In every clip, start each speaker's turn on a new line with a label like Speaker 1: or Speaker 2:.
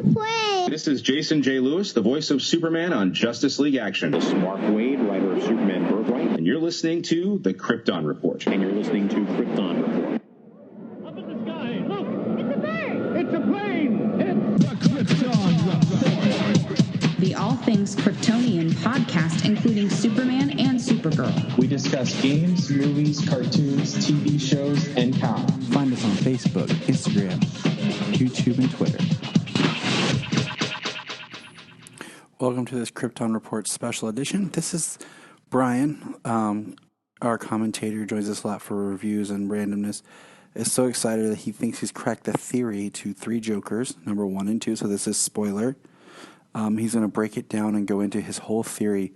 Speaker 1: se fue.
Speaker 2: This is Jason J. Lewis, the voice of Superman on Justice League Action.
Speaker 3: This is Mark Wade, writer of Superman Birthright.
Speaker 2: And you're listening to The Krypton Report.
Speaker 3: And you're listening to Krypton Report.
Speaker 4: Up in the sky, look!
Speaker 1: It's a bird!
Speaker 4: It's a plane!
Speaker 5: It's The Krypton Report.
Speaker 6: The All Things Kryptonian podcast, including Superman and Supergirl.
Speaker 7: We discuss games, movies, cartoons, TV shows, and comics.
Speaker 8: Find us on Facebook, Instagram, YouTube, and Twitter. Welcome to this Krypton Report special edition. This is Bryan, our commentator, joins us a lot for reviews and randomness. Is so excited that he thinks he's cracked the theory to 3 Jokers, number 1 and 2, so this is spoiler. He's going to break it down and go into his whole theory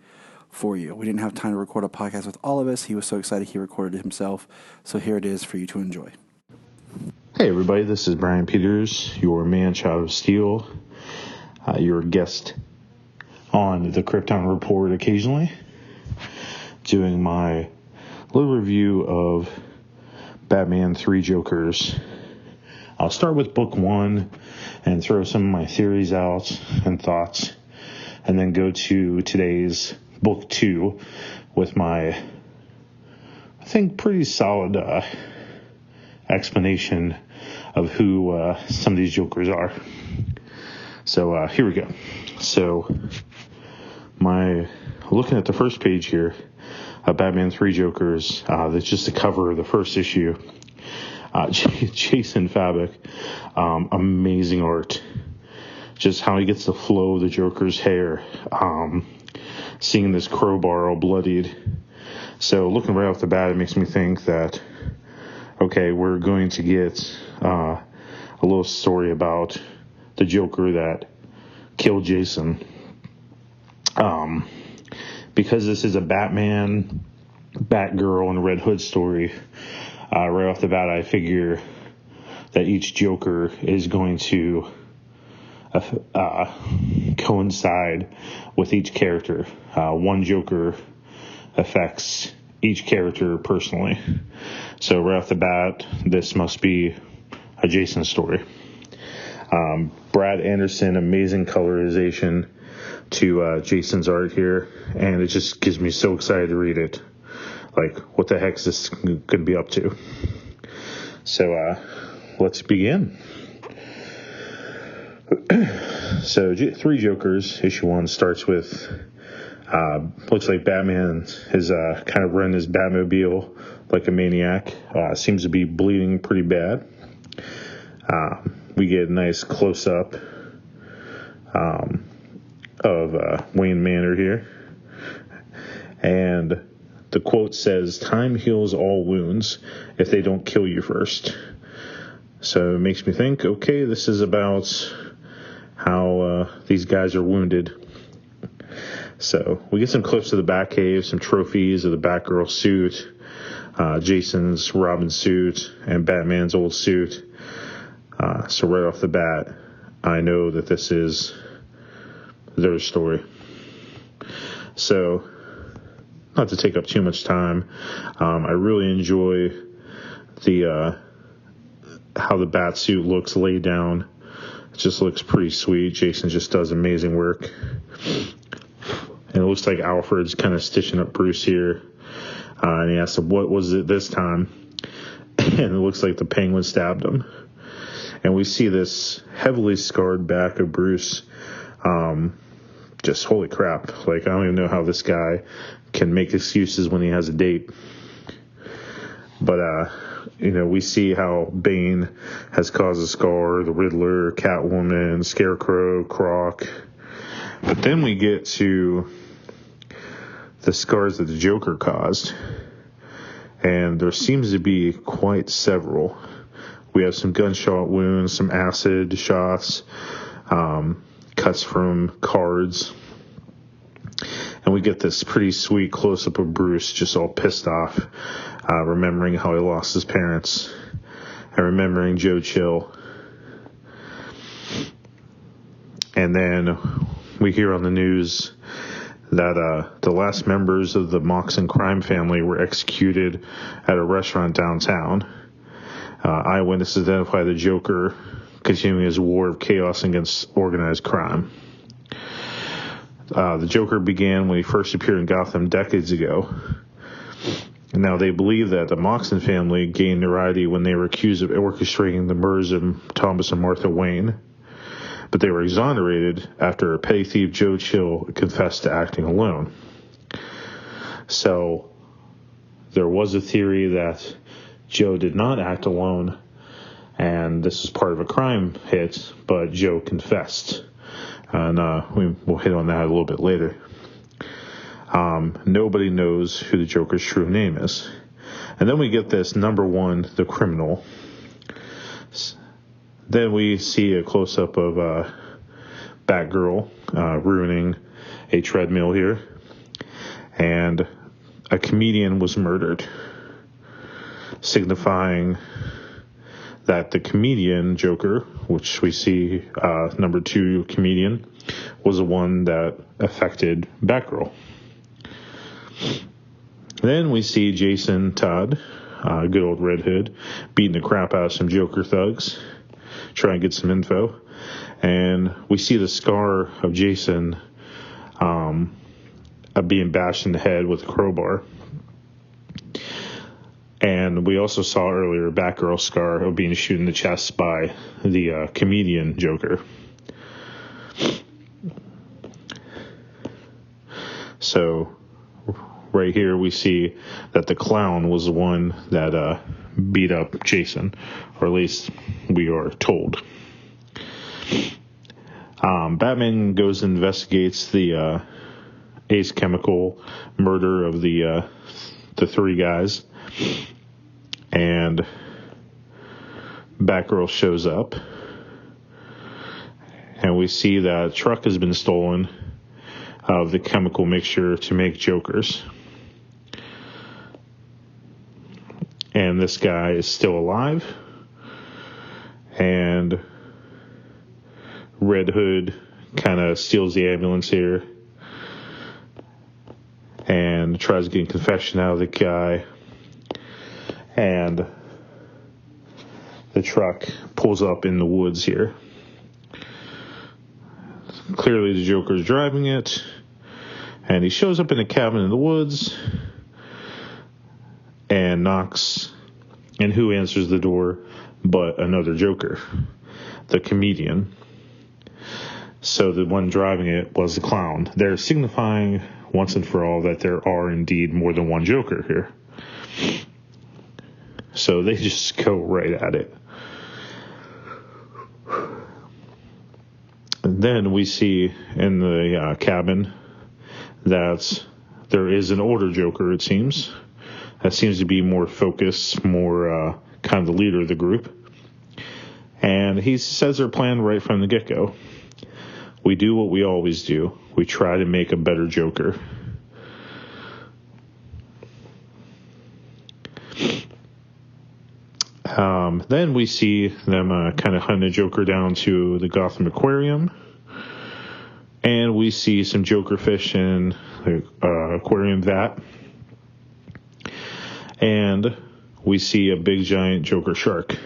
Speaker 8: for you. We didn't have time to record a podcast with all of us. He was so excited he recorded it himself, so here it is for you to enjoy.
Speaker 9: Hey everybody, this is Bryan Peters, your man-child of steel, your guest on the Krypton Report occasionally, doing my little review of Batman 3 Jokers. I'll start with book 1 and throw some of my theories out and thoughts, and then go to today's book 2 with my, I think, pretty solid explanation of who some of these Jokers are. So here we go. So looking at the first page here, Batman 3 Jokers, that's just the cover of the first issue. Jason Fabok, amazing art. Just how he gets the flow of the Joker's hair. Seeing this crowbar all bloodied. So looking right off the bat, it makes me think that, okay, we're going to get a little story about the Joker that killed Jason. Because this is a Batman, Batgirl, and Red Hood story, right off the bat, I figure that each Joker is going to coincide with each character. One Joker affects each character personally. So right off the bat, this must be a Jason story. Brad Anderson, amazing colorization to Jason's art here, and it just gives me so excited to read it. Like, what the heck is this going to be up to? So, let's begin. So, 3 Jokers, issue 1 starts with, looks like Batman is kind of running his Batmobile like a maniac. Seems to be bleeding pretty bad. We get a nice close-up of Wayne Manor here. And the quote says, "Time heals all wounds if they don't kill you first." So it makes me think, okay, this is about how these guys are wounded. So we get some clips of the Batcave, some trophies of the Batgirl suit, Jason's Robin suit, and Batman's old suit. So right off the bat, I know that this is their story. So, not to take up too much time, I really enjoy the how the bat suit looks laid down. It just looks pretty sweet. Jason just does amazing work. And it looks like Alfred's kind of stitching up Bruce here. And he asks him, what was it this time? And it looks like the Penguin stabbed him. And we see this heavily scarred back of Bruce. Just holy crap. Like, I don't even know how this guy can make excuses when he has a date. But, we see how Bane has caused a scar, the Riddler, Catwoman, Scarecrow, Croc. But then we get to the scars that the Joker caused. And there seems to be quite several. We have some gunshot wounds, some acid shots, cuts from cards. And we get this pretty sweet close-up of Bruce just all pissed off, remembering how he lost his parents, and remembering Joe Chill. And then we hear on the news that the last members of the Moxon crime family were executed at a restaurant downtown. Eyewitnesses identify the Joker continuing his war of chaos against organized crime. The Joker began when he first appeared in Gotham decades ago. Now, they believe that the Moxon family gained notoriety when they were accused of orchestrating the murders of Thomas and Martha Wayne, but they were exonerated after petty thief Joe Chill confessed to acting alone. So, there was a theory that Joe did not act alone, and this was part of a crime hit, but Joe confessed. And we'll hit on that a little bit later. Nobody knows who the Joker's true name is. And then we get this, number one, the criminal. Then we see a close-up of Batgirl ruining a treadmill here. And a comedian was murdered, signifying that the comedian, Joker, which we see number two comedian, was the one that affected Batgirl. Then we see Jason Todd, good old Red Hood, beating the crap out of some Joker thugs, trying to get some info. And we see the scar of Jason being bashed in the head with a crowbar. And we also saw earlier Batgirl's scar of being shot in the chest by the comedian Joker. So right here we see that the clown was the one that beat up Jason, or at least we are told. Batman goes and investigates the Ace Chemical murder of the three guys. And Batgirl shows up, and we see that a truck has been stolen of the chemical mixture to make Jokers. And this guy is still alive, and Red Hood kind of steals the ambulance here and tries to get a confession out of the guy. And the truck pulls up in the woods here. Clearly the Joker is driving it. And he shows up in a cabin in the woods and knocks. And who answers the door but another Joker, the comedian. So the one driving it was the clown. They're signifying once and for all that there are indeed more than one Joker here. So they just go right at it. And then we see in the cabin that there is an older Joker, it seems. That seems to be more focused, more kind of the leader of the group. And he says their plan right from the get-go. We do what we always do. We try to make a better Joker. Then we see them kind of hunt the Joker down to the Gotham Aquarium. And we see some Joker fish in the aquarium vat. And we see a big giant Joker shark.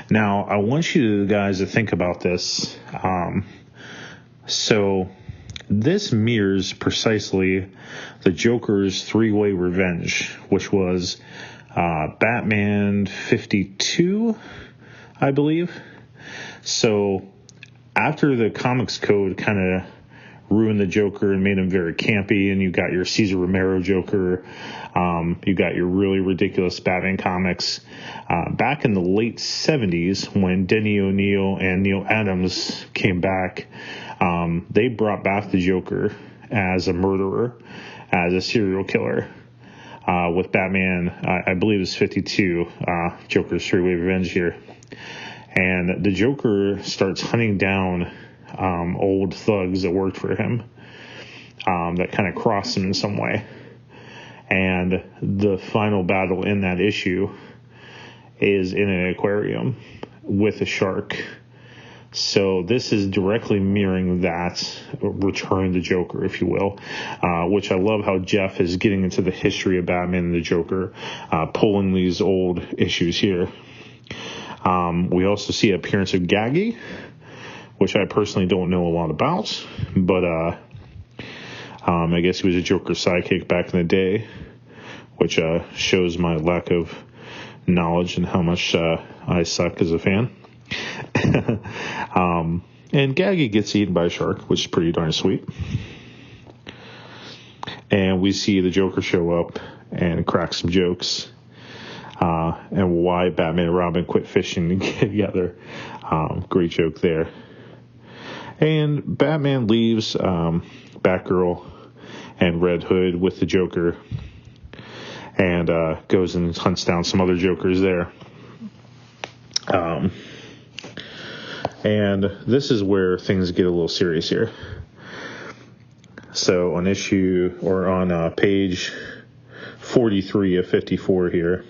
Speaker 9: Now, I want you guys to think about this. So this mirrors precisely the Joker's three-way revenge, which was Batman 52, I believe. So after the Comics Code kind of ruined the Joker and made him very campy, and you got your Cesar Romero Joker, you got your really ridiculous Batman comics. Back in the late 70s, when Denny O'Neil and Neil Adams came back, they brought back the Joker as a murderer, as a serial killer. With Batman, I believe it's 52, Joker's three-way revenge here. And the Joker starts hunting down old thugs that worked for him, that kind of crossed him in some way. And the final battle in that issue is in an aquarium with a shark. So this is directly mirroring that Return the Joker, if you will, which I love how Jeff is getting into the history of Batman and the Joker, pulling these old issues here. We also see an appearance of Gaggy, which I personally don't know a lot about, but I guess he was a Joker sidekick back in the day, which shows my lack of knowledge and how much I suck as a fan. And Gaggy gets eaten by a shark, which is pretty darn sweet. And we see the Joker show up and crack some jokes. And why Batman and Robin quit fishing together. Great joke there. And Batman leaves Batgirl and Red Hood with the Joker and goes and hunts down some other Jokers there. And this is where things get a little serious here. So on page 43 of 54 here,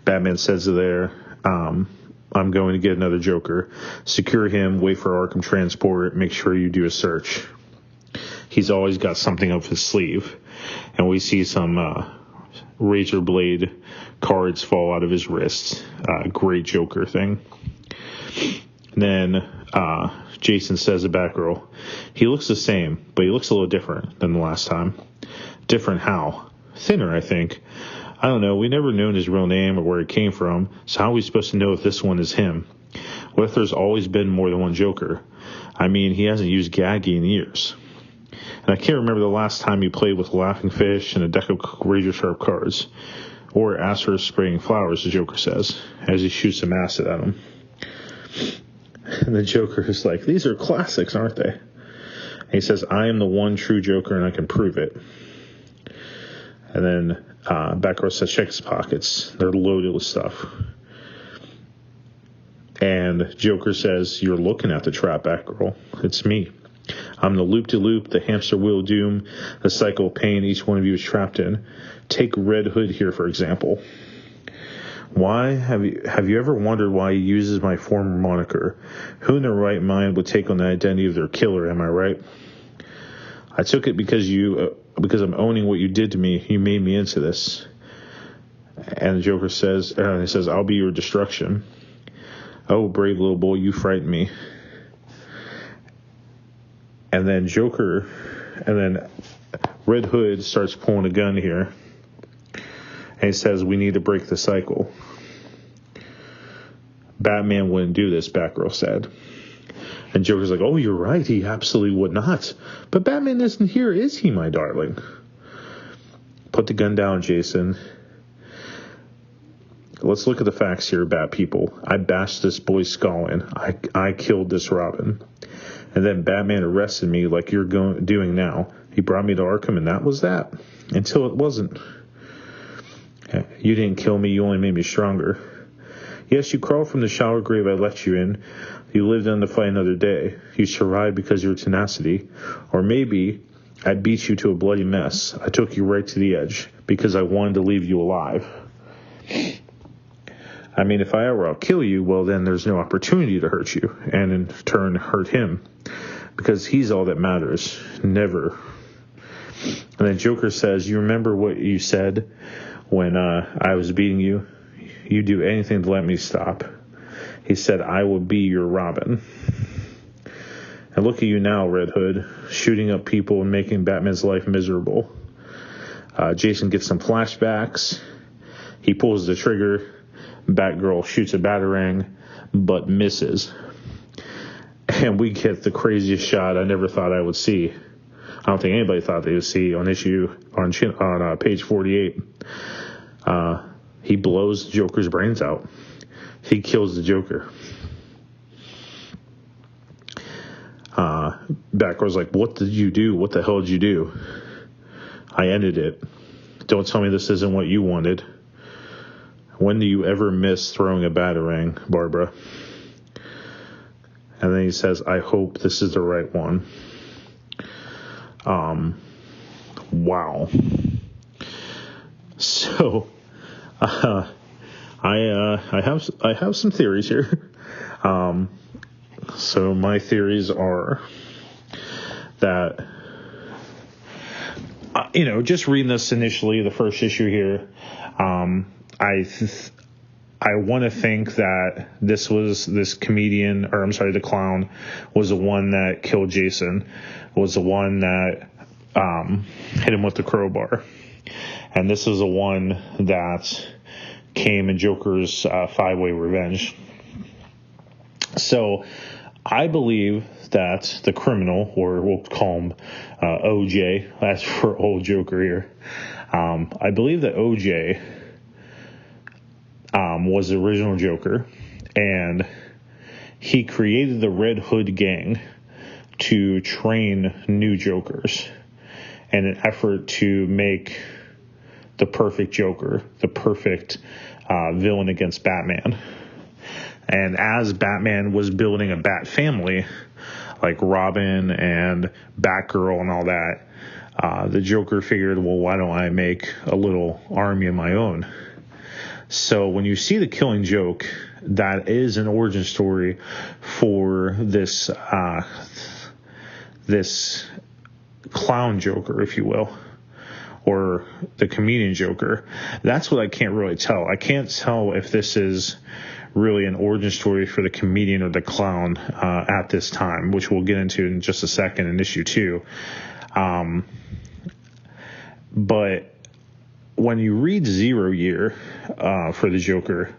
Speaker 9: Batman says there, I'm going to get another Joker. Secure him, wait for Arkham transport, make sure you do a search. He's always got something up his sleeve. And we see some razor blade cards fall out of his wrists. Great Joker thing. And then Jason says to Batgirl, he looks the same, but he looks a little different than the last time. Different how? Thinner, I think. I don't know. We never known his real name or where he came from, so how are we supposed to know if this one is him? What if there's always been more than one Joker? I mean, he hasn't used Gaggy in years. And I can't remember the last time he played with Laughing Fish and a deck of razor-sharp cards. Or asked for spraying flowers, the Joker says, as he shoots some acid at him. And the Joker is like, these are classics, aren't they? And he says, I am the one true Joker and I can prove it. And then Batgirl says, check his pockets. They're loaded with stuff. And Joker says, you're looking at the trap, Batgirl. It's me. I'm the loop-de-loop, the hamster wheel of doom, the cycle of pain each one of you is trapped in. Take Red Hood here, for example. Why have you ever wondered why he uses my former moniker? Who in their right mind would take on the identity of their killer, am I right? I took it because I'm owning what you did to me. You made me into this. And the Joker says, I'll be your destruction. Oh, brave little boy, you frighten me. And then Red Hood starts pulling a gun here. And he says, we need to break the cycle. Batman wouldn't do this, Batgirl said. And Joker's like, oh, you're right. He absolutely would not. But Batman isn't here, is he, my darling? Put the gun down, Jason. Let's look at the facts here, Bat people. I bashed this boy's skull in. I killed this Robin. And then Batman arrested me like you're doing now. He brought me to Arkham, and that was that. Until it wasn't. You didn't kill me, you only made me stronger. Yes, you crawled from the shower grave I left you in. You lived on to fight another day. You survived because of your tenacity. Or maybe I beat you to a bloody mess. I took you right to the edge because I wanted to leave you alive. I mean, if I ever kill you, well, then there's no opportunity to hurt you, and in turn hurt him, because he's all that matters. Never. And then Joker says, you remember what you said when I was beating you? You do anything to let me stop. He said, I will be your Robin. And look at you now, Red Hood, shooting up people and making Batman's life miserable. Jason gets some flashbacks. He pulls the trigger. Batgirl shoots a batarang, but misses. And we get the craziest shot I never thought I would see. I don't think anybody thought they would see on page 48. He blows Joker's brains out. He kills the Joker. Batgirl's like, what did you do? What the hell did you do? I ended it. Don't tell me this isn't what you wanted. When do you ever miss throwing a batarang, Barbara? And then he says, I hope this is the right one. Wow. So, I have some theories here. So my theories are that, just reading this initially, the first issue here, I want to think that this comedian, or I'm sorry, the clown, was the one that killed Jason, was the one that hit him with the crowbar. And this is the one that came in Joker's 5-way revenge. So I believe that the criminal, or we'll call him OJ, that's for old Joker here. I believe that OJ was the original Joker, and he created the Red Hood gang to train new Jokers in an effort to make the perfect Joker, the perfect villain against Batman. And as Batman was building a Bat family, like Robin and Batgirl and all that, the Joker figured, well, why don't I make a little army of my own? So when you see The Killing Joke, that is an origin story for this this clown Joker, if you will, or the comedian Joker. That's what I can't really tell. I can't tell if this is really an origin story for the comedian or the clown at this time, which we'll get into in just a second in issue 2. But when you read Zero Year for the Joker,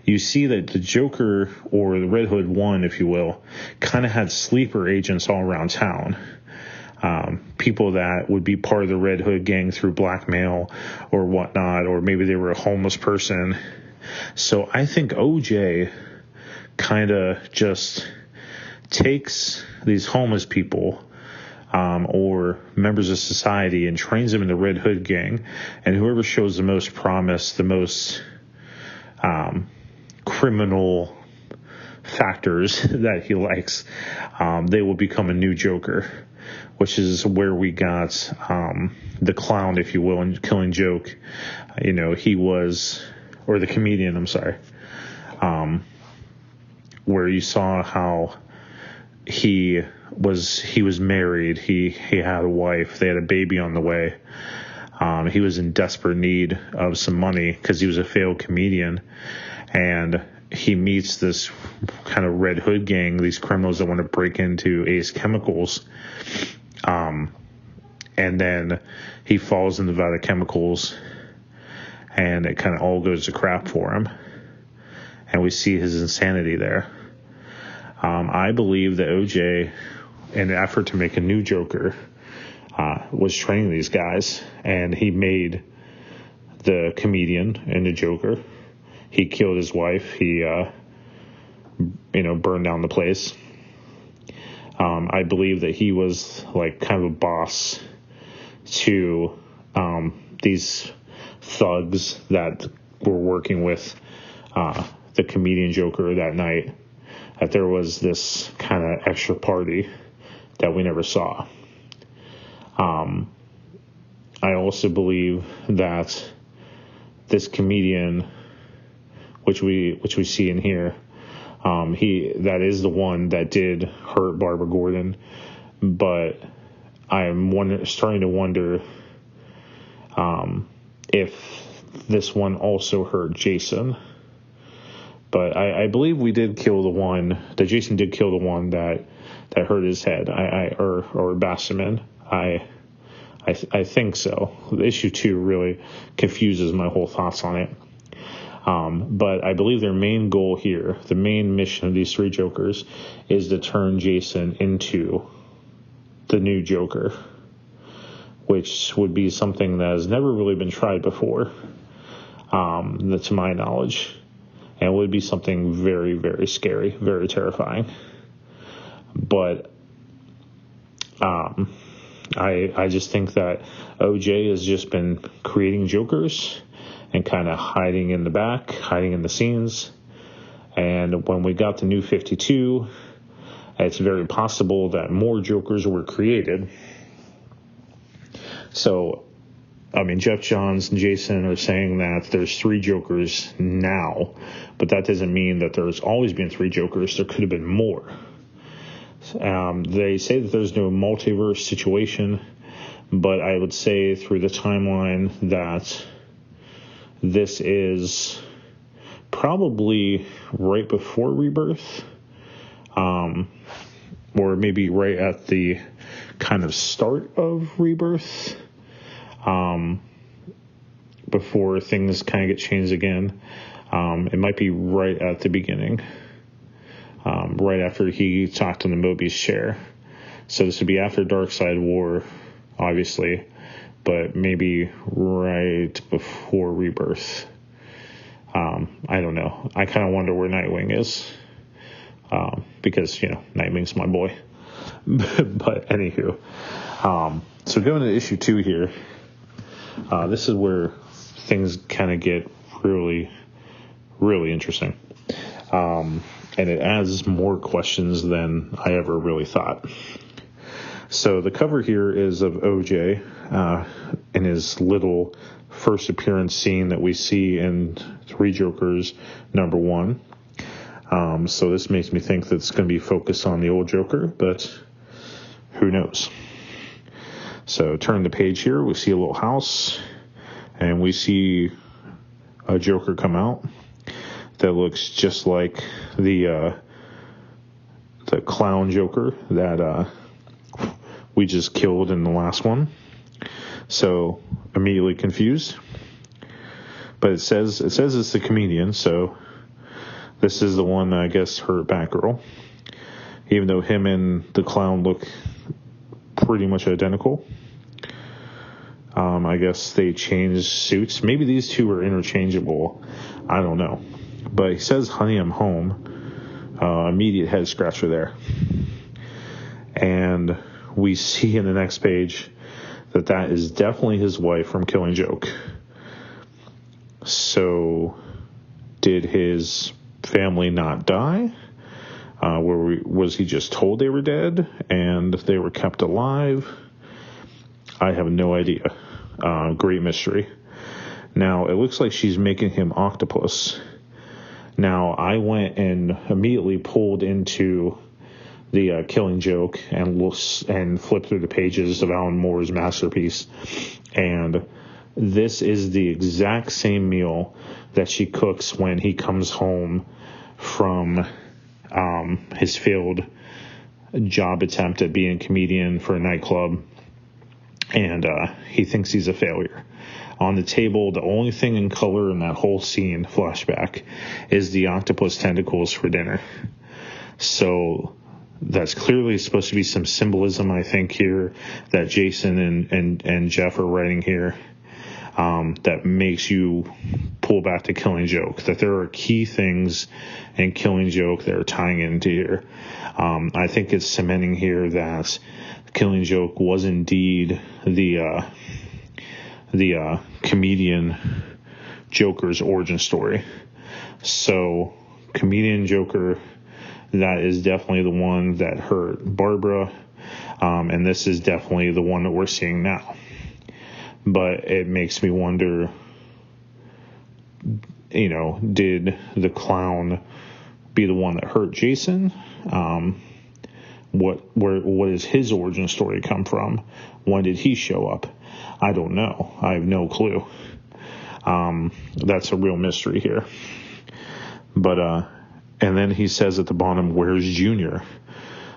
Speaker 9: you see that the Joker, or the Red Hood 1, if you will, kind of had sleeper agents all around town. People that would be part of the Red Hood gang through blackmail or whatnot, or maybe they were a homeless person. So I think OJ kind of just takes these homeless people or members of society and trains them in the Red Hood gang, and whoever shows the most promise, the most criminal factors that he likes, they will become a new Joker, which is where we got the clown, if you will, in Killing Joke. You know, he was, or the comedian, I'm sorry, where you saw how he was married, he had a wife, they had a baby on the way. He was in desperate need of some money because he was a failed comedian, and he meets this kind of Red Hood gang, these criminals that want to break into Ace Chemicals. And then he falls in the vat of chemicals, and it kind of all goes to crap for him. And we see his insanity there. I believe that OJ, in an effort to make a new Joker, was training these guys, and he made the comedian into Joker. He killed his wife. He, burned down the place. I believe that he was like kind of a boss to these thugs that were working with the comedian Joker that night. That there was this kind of extra party that we never saw. I also believe that this comedian, which we see in here, that is the one that did hurt Barbara Gordon, but I'm starting to wonder if this one also hurt Jason. But I believe we did kill the one that Jason did kill the one that hurt his head. Or Basserman. I think so. Issue 2 really confuses my whole thoughts on it. But I believe their main goal here, the main mission of these 3 Jokers, is to turn Jason into the new Joker, which would be something that has never really been tried before, to my knowledge. And it would be something very, very scary, very terrifying. But I just think that OJ has just been creating Jokers and kind of hiding in the back, hiding in the scenes. And when we got the New 52, it's very possible that more Jokers were created. So, I mean, Jeff Johns and Jason are saying that there's 3 Jokers now, but that doesn't mean that there's always been 3 Jokers. There could have been more. They say that there's no multiverse situation, but I would say through the timeline that this is probably right before Rebirth, or maybe right at the kind of start of Rebirth, before things kind of get changed again. It might be right at the beginning, right after he talked in the Mobius chair. So this would be after Darkseid War, obviously, but maybe right before Rebirth. I don't know. I kind of wonder where Nightwing is, because, Nightwing's my boy. But anywho, so going to issue 2 here, this is where things kind of get really, really interesting. And it adds more questions than I ever really thought. So the cover here is of OJ in his little first appearance scene that we see in Three Jokers #1. So this makes me think that it's going to be focused on the old Joker, but who knows? So turn the page here, we see a little house, and we see a Joker come out that looks just like the clown Joker that we just killed in the last one. So immediately confused. But it says it's the comedian, so this is the one that I guess hurt Batgirl. Even though him and the clown look pretty much identical. I guess they changed suits. Maybe these two are interchangeable. I don't know. But he says, "Honey, I'm home." Immediate head scratcher there. And we see in the next page that is definitely his wife from Killing Joke. So, did his family not die? Was he just told they were dead and they were kept alive? I have no idea. Great mystery. Now, it looks like she's making him octopus. Now, I went and immediately pulled into the Killing Joke and flipped through the pages of Alan Moore's masterpiece. And this is the exact same meal that she cooks when he comes home from his failed job attempt at being a comedian for a nightclub. And he thinks he's a failure. On the table, the only thing in color in that whole scene, flashback, is the octopus tentacles for dinner. So that's clearly supposed to be some symbolism, I think, here that Jason and Jeff are writing here, that makes you pull back to Killing Joke, that there are key things in Killing Joke that are tying into here. I think it's cementing here that Killing Joke was indeed the comedian Joker's origin story. So, comedian Joker, that is definitely the one that hurt Barbara, and this is definitely the one that we're seeing now. But it makes me wonder, did the clown be the one that hurt Jason? What does his origin story come from? When did he show up? I don't know. I have no clue. That's a real mystery here. But and then he says at the bottom, "Where's Junior?"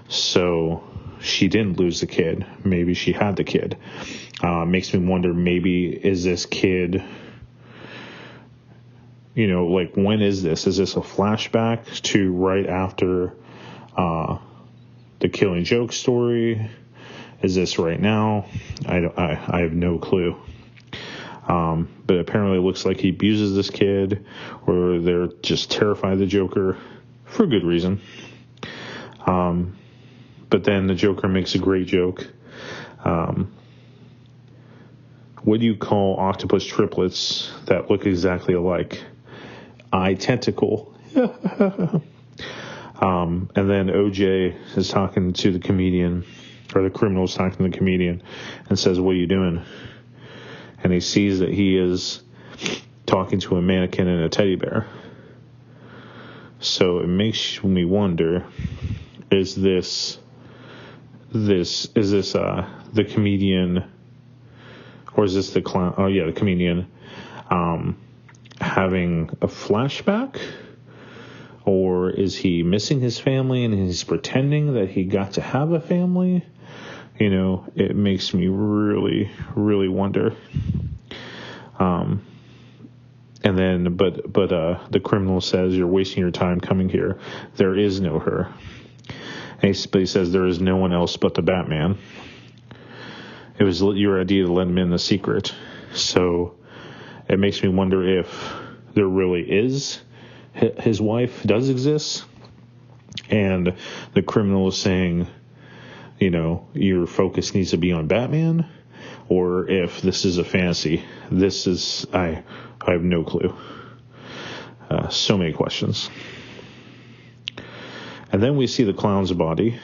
Speaker 9: So she didn't lose the kid. Maybe she had the kid. Makes me wonder, maybe is this kid, when is this? Is this a flashback to right after the Killing Joke story? Is this right now? I have no clue. But apparently it looks like he abuses this kid, or they're just terrified of the Joker for good reason. But then the Joker makes a great joke. What do you call octopus triplets that look exactly alike? Eye tentacle. And then OJ is talking to the comedian, or the criminal is talking to the comedian, and says, "What are you doing?" And he sees that he is talking to a mannequin and a teddy bear. So it makes me wonder, is this the comedian, or is this the clown? Oh yeah, the comedian, having a flashback? Or is he missing his family and he's pretending that he got to have a family? You know, it makes me really, really wonder. And then, but the criminal says, you're wasting your time coming here. There is no her. And he says there is no one else but the Batman. It was your idea to let him in the secret. So it makes me wonder if there really is, his wife does exist. And the criminal is saying, you know, your focus needs to be on Batman. Or if this is a fantasy. This is, I have no clue. So many questions. And then we see the clown's body.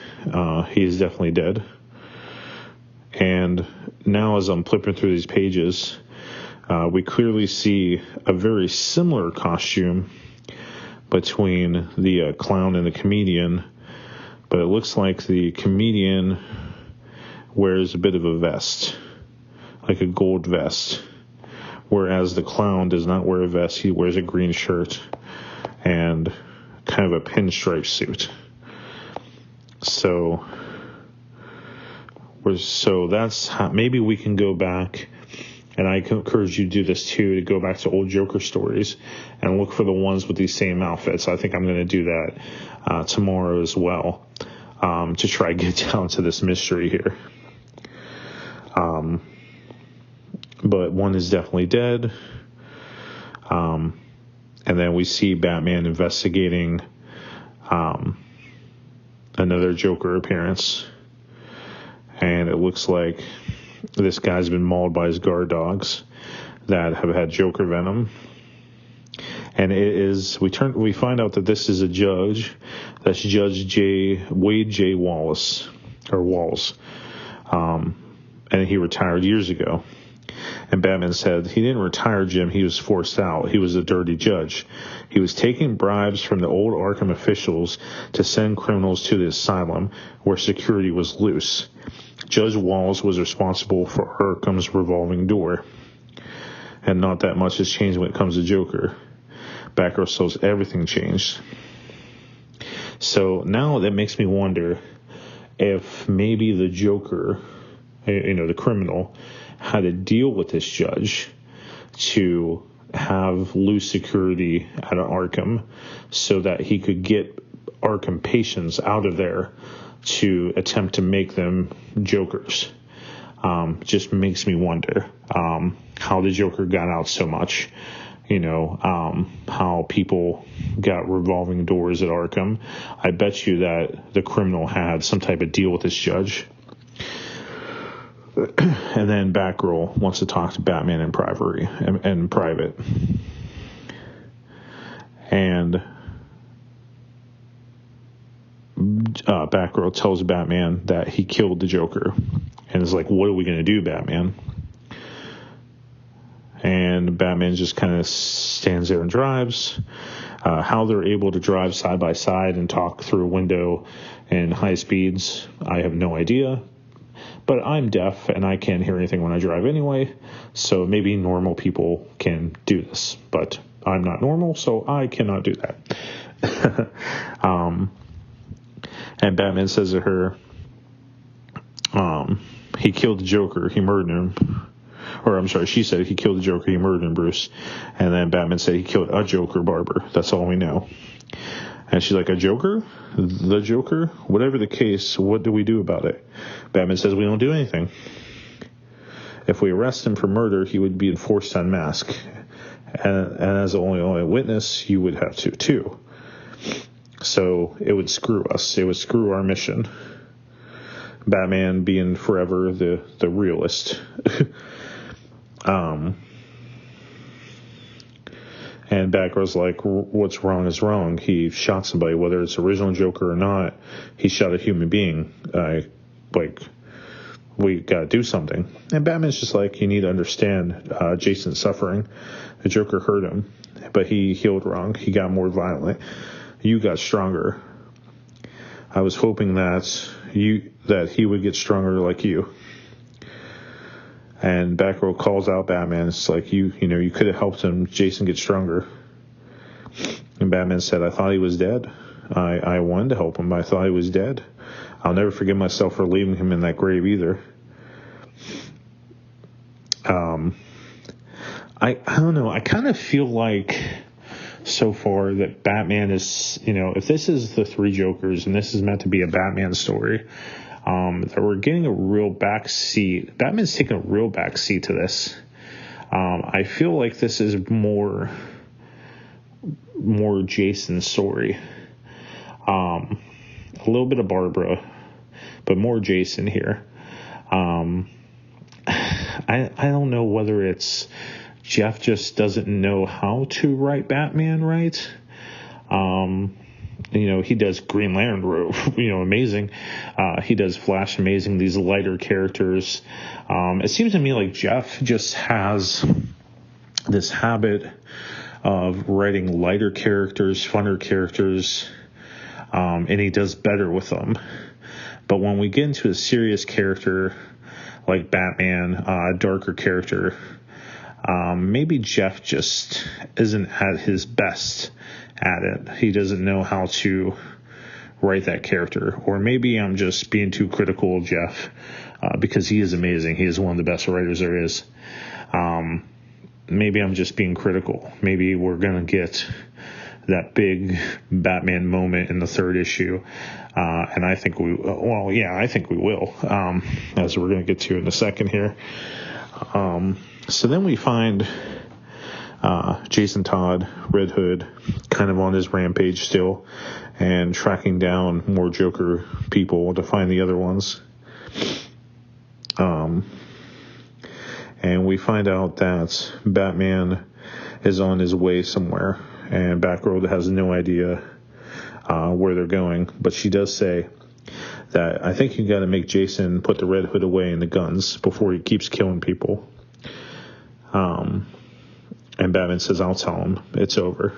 Speaker 9: He is definitely dead. And now as I'm flipping through these pages, we clearly see a very similar costume between the clown and the comedian. But it looks like the comedian wears a bit of a vest, like a gold vest. Whereas the clown does not wear a vest. He wears a green shirt and kind of a pinstripe suit. So that's how, maybe we can go back, and I encourage you to do this too, to go back to old Joker stories and look for the ones with these same outfits. I think I'm going to do that tomorrow as well, to try to get down to this mystery here. But one is definitely dead. And then we see Batman investigating another Joker appearance. And it looks like this guy's been mauled by his guard dogs that have had Joker venom. And it is, we find out that this is a judge. That's Judge Wade J. Wallace, or Walls. And he retired years ago. And Batman said, he didn't retire, Jim. He was forced out. He was a dirty judge. He was taking bribes from the old Arkham officials to send criminals to the asylum where security was loose. Judge Walls was responsible for Arkham's revolving door. And not that much has changed when it comes to Joker. Batgirl says everything changed. So now that makes me wonder if maybe the Joker, you know, the criminal, had to deal with this judge to have loose security at Arkham so that he could get Arkham patients out of there to attempt to make them Jokers. Just makes me wonder how the Joker got out so much. You know, how people got revolving doors at Arkham. I bet you that the criminal had some type of deal with this judge. And then Batgirl wants to talk to Batman in private. And Batgirl tells Batman that he killed the Joker. And is like, what are we going to do, Batman? And Batman just kind of stands there and drives. How they're able to drive side by side and talk through a window in high speeds, I have no idea. But I'm deaf and I can't hear anything when I drive anyway, so maybe normal people can do this. But I'm not normal, so I cannot do that. And Batman says to her, he killed the Joker, he murdered him. Or, I'm sorry, she said he killed the Joker, he murdered him, Bruce. And then Batman said he killed a Joker barber. That's all we know. And she's like, a Joker? The Joker? Whatever the case, what do we do about it? Batman says we don't do anything. If we arrest him for murder, he would be enforced to unmask. And as the only witness, you would have to, too. So it would screw us. It would screw our mission. Batman being forever the realist. And Batgirl's like, what's wrong is wrong. He shot somebody, whether it's original Joker or not. He shot a human being. We gotta do something. And Batman's just like, you need to understand Jason's suffering. The Joker hurt him, but he healed wrong. He got more violent. You got stronger. I was hoping that he would get stronger like you. And Batgirl calls out Batman. It's like, you could have helped him, Jason, get stronger. And Batman said, I thought he was dead. I wanted to help him. I thought he was dead. I'll never forgive myself for leaving him in that grave either. I don't know. I kind of feel like so far that Batman is, if this is the Three Jokers and this is meant to be a Batman story, that we're getting a real backseat. Batman's taking a real backseat to this. I feel like this is more Jason's story. A little bit of Barbara, but more Jason here. I don't know whether it's Jeff just doesn't know how to write Batman right. He does Green Lantern, amazing. He does Flash, amazing. These lighter characters. It seems to me like Jeff just has this habit of writing lighter characters, funner characters, and he does better with them. But when we get into a serious character like Batman, a darker character, maybe Jeff just isn't at his best at it. He doesn't know how to write that character. Or maybe I'm just being too critical of Jeff, because he is amazing. He is one of the best writers there is. Maybe I'm just being critical. Maybe we're going to get that big Batman moment in the third issue. And I think I think we will, as we're going to get to in a second here. So then we find Jason Todd, Red Hood, kind of on his rampage still and tracking down more Joker people to find the other ones. And we find out that Batman is on his way somewhere, and Batgirl has no idea where they're going. But she does say that, I think you got to make Jason put the Red Hood away and the guns before he keeps killing people. And Batman says, I'll tell him. It's over.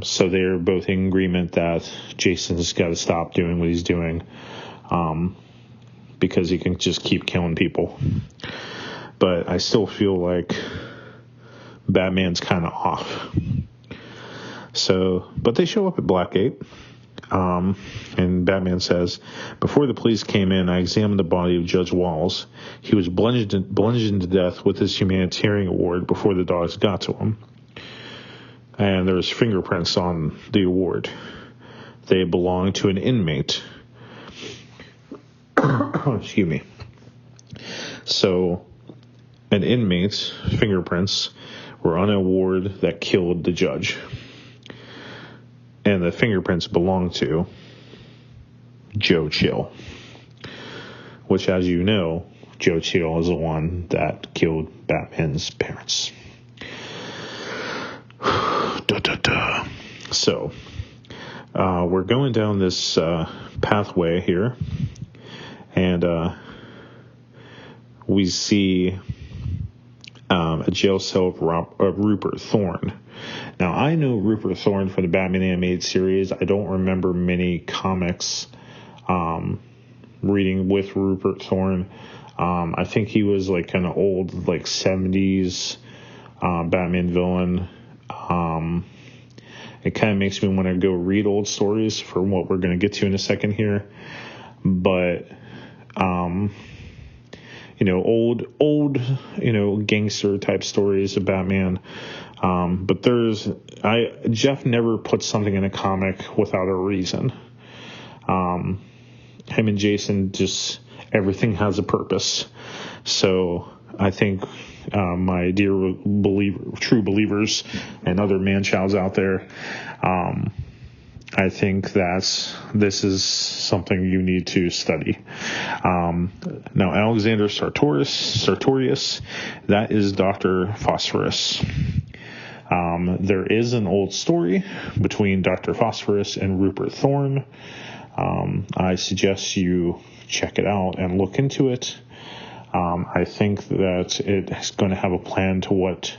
Speaker 9: So they're both in agreement that Jason's got to stop doing what he's doing, because he can just keep killing people. But I still feel like Batman's kind of off. But they show up at Blackgate, and Batman says, before the police came in, I examined the body of Judge Walls. He was bludgeoned to death with his humanitarian award before the dogs got to him. And there's fingerprints on the award. They belong to an inmate. Excuse me. So, an inmate's fingerprints were on an award that killed the judge. And the fingerprints belong to Joe Chill. Which, as you know, Joe Chill is the one that killed Batman's parents. So, we're going down this pathway here, and we see a jail cell of Rupert Thorne. Now, I know Rupert Thorne from the Batman animated series. I don't remember many comics reading with Rupert Thorne. I think he was like an old, like 70s Batman villain. It kind of makes me want to go read old stories for what we're going to get to in a second here. But, old, gangster type stories of Batman. But Jeff never puts something in a comic without a reason. Him and Jason, just everything has a purpose. So I think my dear true believers and other man-childs out there, I think this is something you need to study. Now, Alexander Sartorius, that is Dr. Phosphorus. There is an old story between Dr. Phosphorus and Rupert Thorne. I suggest you check it out and look into it. I think that it's going to have a plan to what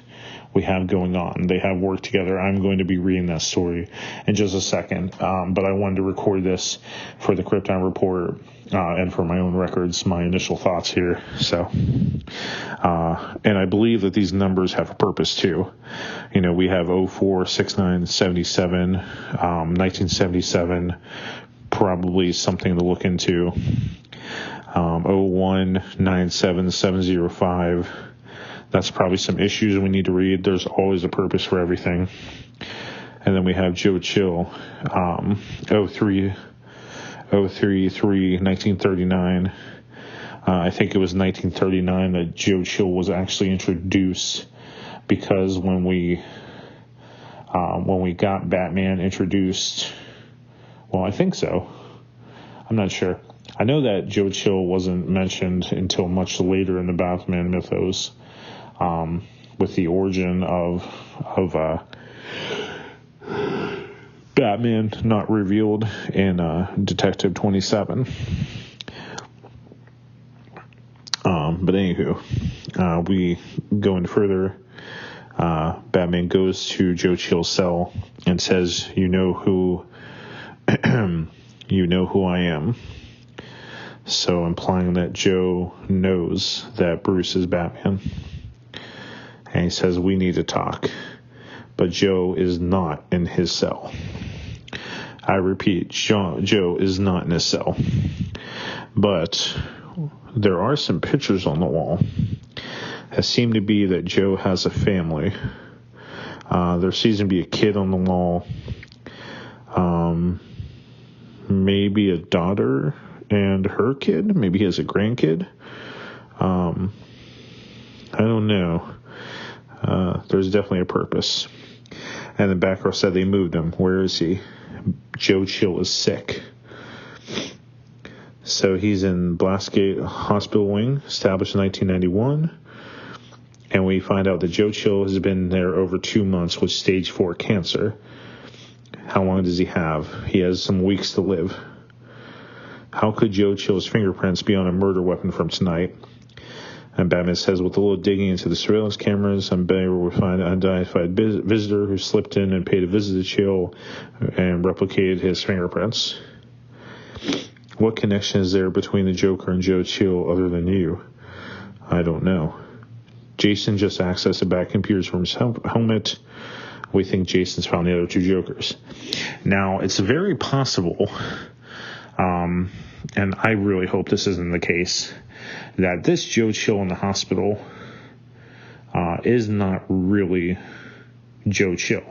Speaker 9: we have going on. They have worked together. I'm going to be reading that story in just a second. But I wanted to record this for the Krypton Report and for my own records, my initial thoughts here. So, and I believe that these numbers have a purpose too. We have 04, 69, 77, 1977, probably something to look into. 01, 97, 705. That's probably some issues we need to read. There's always a purpose for everything. And then we have Joe Chill, 03, 1939. I think it was 1939 that Joe Chill was actually introduced, because when we got Batman introduced, well, I think so. I'm not sure. I know that Joe Chill wasn't mentioned until much later in the Batman mythos, with the origin of Batman not revealed in Detective 27. But anywho, we go in further. Batman goes to Joe Chill's cell and says, "You know who I am." So implying that Joe knows that Bruce is Batman. And he says, "We need to talk." But Joe is not in his cell. I repeat, Joe is not in his cell. But there are some pictures on the wall that seem to be that Joe has a family. There seems to be a kid on the wall. Maybe a daughter and her kid. Maybe he has a grandkid. I don't know. There's definitely a purpose. And the back row said they moved him. Where is he? Joe Chill is sick. So he's in Blaskate Hospital Wing, established in 1991. And we find out that Joe Chill has been there over 2 months with stage 4 cancer. How long does he have? He has some weeks to live. How could Joe Chill's fingerprints be on a murder weapon from tonight? And Batman says, with a little digging into the surveillance cameras, I'm able to find an unidentified visitor who slipped in and paid a visit to Chill and replicated his fingerprints. What connection is there between the Joker and Joe Chill other than you? I don't know. Jason just accessed the back computers from his helmet. We think Jason's found the other two Jokers. Now, it's very possible, and I really hope this isn't the case, that this Joe Chill in the hospital is not really Joe Chill.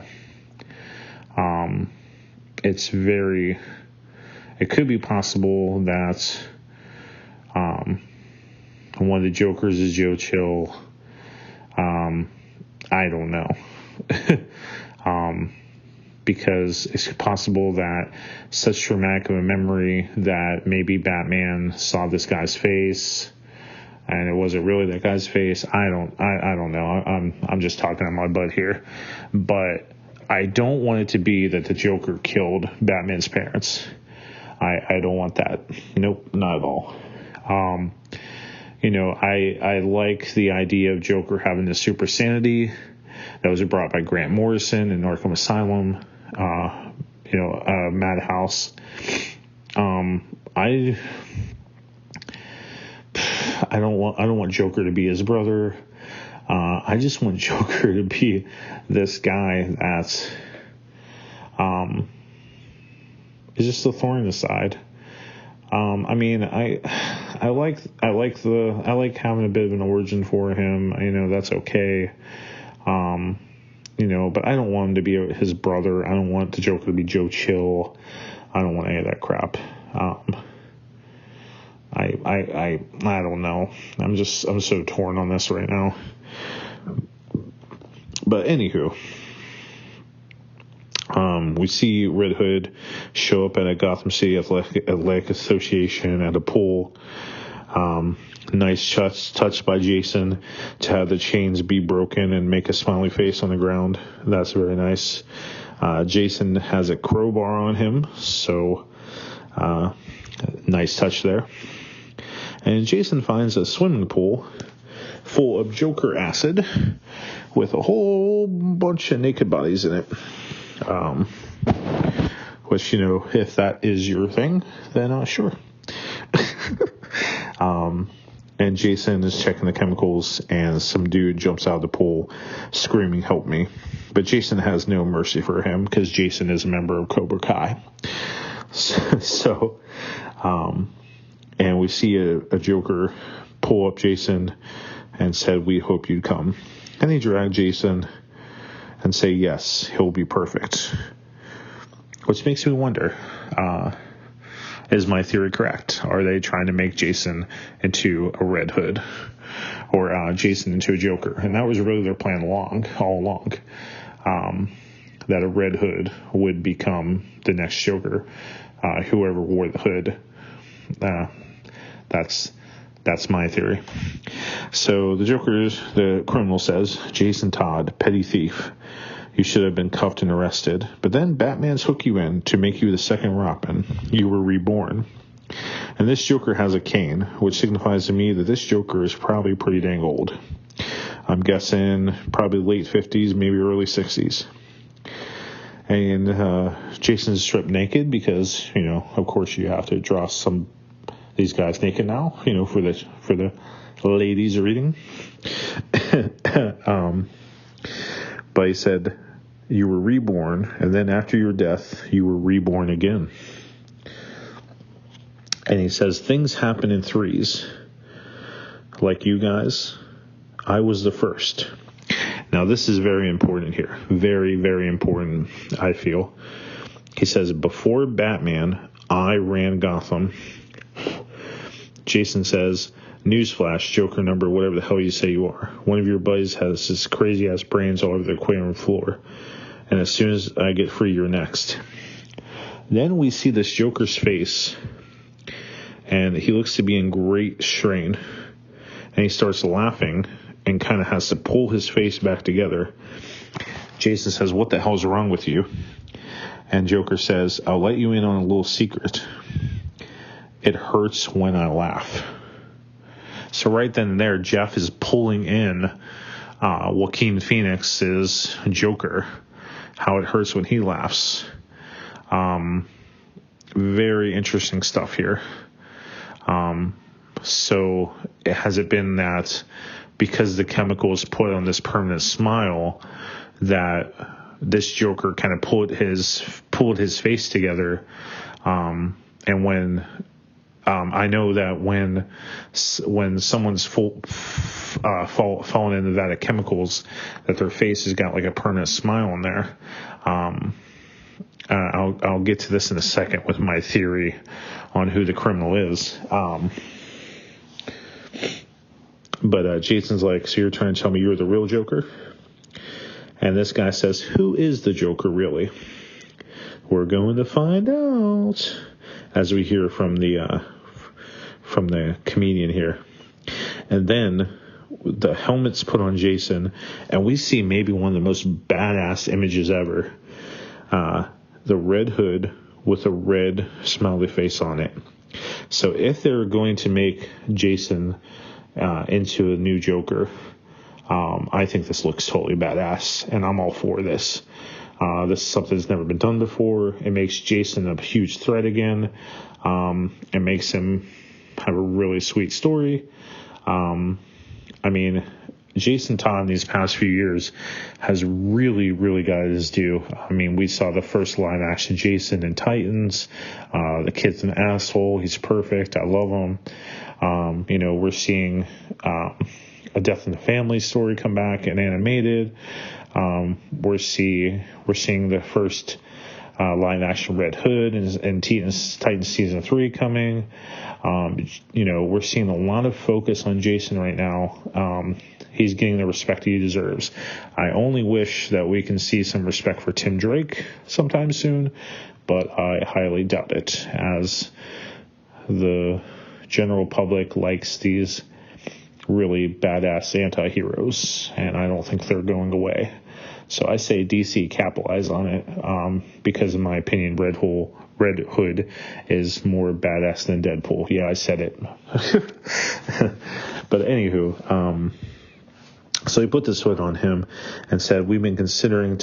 Speaker 9: It could be possible that one of the Jokers is Joe Chill. I don't know. Because it's possible that such traumatic of a memory that maybe Batman saw this guy's face and it wasn't really that guy's face. I don't know. I'm just talking on my butt here, but I don't want it to be that the Joker killed Batman's parents. I don't want that. Nope, not at all. I like the idea of Joker having this super sanity that was brought by Grant Morrison in Arkham Asylum, Madhouse. I don't want Joker to be his brother. I just want Joker to be this guy that's is just a thorn in the side. I like having a bit of an origin for him. That's okay. But I don't want him to be his brother. I don't want the Joker to be Joe Chill. I don't want any of that crap. I don't know. I'm so torn on this right now. But anywho, we see Red Hood show up at a Gotham City Athletic Association at a pool. Nice touch by Jason to have the chains be broken and make a smiley face on the ground. That's very nice. Jason has a crowbar on him, so nice touch there. And Jason finds a swimming pool full of Joker acid with a whole bunch of naked bodies in it. Which, if that is your thing, then sure. And Jason is checking the chemicals, and some dude jumps out of the pool screaming, "Help me." But Jason has no mercy for him because Jason is a member of Cobra Kai. So, and we see a Joker pull up Jason and said, "We hope you'd come." And he dragged Jason and say, "Yes, he'll be perfect." Which makes me wonder, is my theory correct? Are they trying to make Jason into a Red Hood or Jason into a Joker? And that was really their plan all along, that a Red Hood would become the next Joker, whoever wore the hood. That's my theory. So the criminal says, "Jason Todd, petty thief. You should have been cuffed and arrested. But then Batman's hook you in to make you the second Robin. You were reborn. And this Joker has a cane, which signifies to me that this Joker is probably pretty dang old. I'm guessing probably late 50s, maybe early 60s. And Jason's stripped naked because, of course you have to draw these guys naked now, for the ladies reading. But he said, you were reborn, and then after your death, you were reborn again. And he says, things happen in threes. Like you guys, I was the first. Now, this is very important here. Very, very important, I feel. He says, before Batman, I ran Gotham. Jason says, newsflash, Joker number, whatever the hell you say you are. One of your buddies has this crazy-ass brains all over the aquarium floor. And as soon as I get free, you're next. Then we see this Joker's face. And he looks to be in great strain. And he starts laughing and kind of has to pull his face back together. Jason says, what the hell's wrong with you? And Joker says, I'll let you in on a little secret. It hurts when I laugh. So right then and there, Jeff is pulling in Joaquin Phoenix's Joker, how it hurts when he laughs. Very interesting stuff here. So has it been that because the chemicals put on this permanent smile that this Joker kind of pulled his face together, and when I know that when someone's fallen into that of chemicals, that their face has got like a permanent smile in there. I'll get to this in a second with my theory on who the criminal is. But Jason's like, so you're trying to tell me you're the real Joker? And this guy says, who is the Joker really? We're going to find out, as we hear from the comedian here. And then the helmet's put on Jason, and we see maybe one of the most badass images ever. The red hood with a red smiley face on it. So if they're going to make Jason into a new Joker, I think this looks totally badass, and I'm all for this. This is something that's never been done before. It makes Jason a huge threat again. It makes him have a really sweet story. I mean, Jason Todd in these past few years has really, really got his due. I mean, we saw the first live action Jason in Titans. The kid's an asshole. He's perfect. I love him. We're seeing a Death in the Family story come back and animated. We're seeing the first live action Red Hood and Titans season 3 coming. We're seeing a lot of focus on Jason right now. He's getting the respect he deserves. I only wish that we can see some respect for Tim Drake sometime soon, but I highly doubt it, as the general public likes these really badass anti-heroes, and I don't think they're going away. So I say DC capitalize on it, because in my opinion, Red Hood is more badass than Deadpool. Yeah, I said it. But anywho, so he put this hood on him and said, we've been considering we've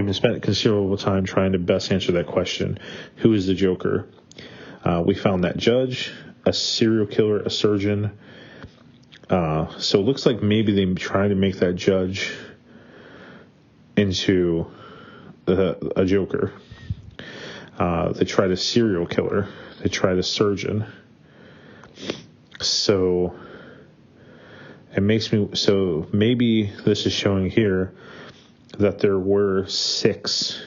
Speaker 9: been spent considerable time trying to best answer that question. Who is the Joker? We found that judge. a serial killer, a surgeon. So it looks like maybe they try to make that judge into a Joker. They tried a serial killer. They tried a surgeon. So it makes me, so maybe this is showing here that there were six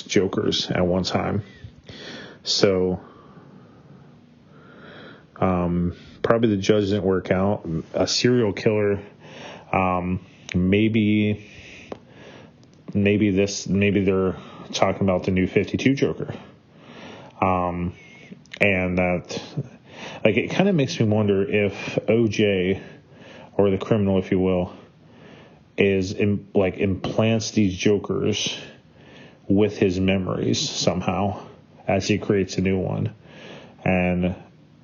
Speaker 9: Jokers at one time. So probably the judge didn't work out. A serial killer, maybe they're talking about the new 52 Joker. And that, like, it kind of makes me wonder if OJ, or the criminal, if you will, implants these Jokers with his memories somehow as he creates a new one. And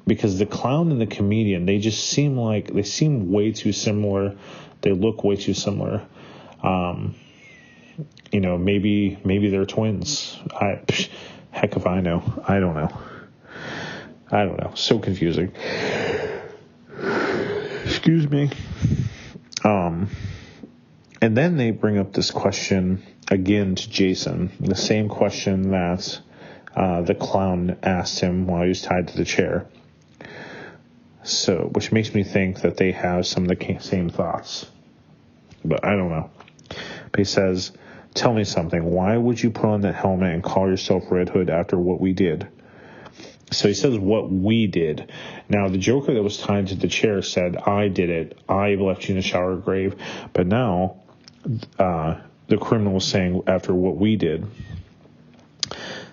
Speaker 9: because the clown and the comedian, they just seem way too similar. They look way too similar. Maybe they're twins. Heck if I know. I don't know. So confusing. Excuse me. And then they bring up this question again to Jason, the same question that the clown asked him while he was tied to the chair. So, which makes me think that they have some of the same thoughts. But I don't know. But he says, tell me something. Why would you put on that helmet and call yourself Red Hood after what we did? So he says what we did. Now, the Joker that was tied to the chair said, I did it. I left you in the shower grave. But now, the criminal was saying after what we did.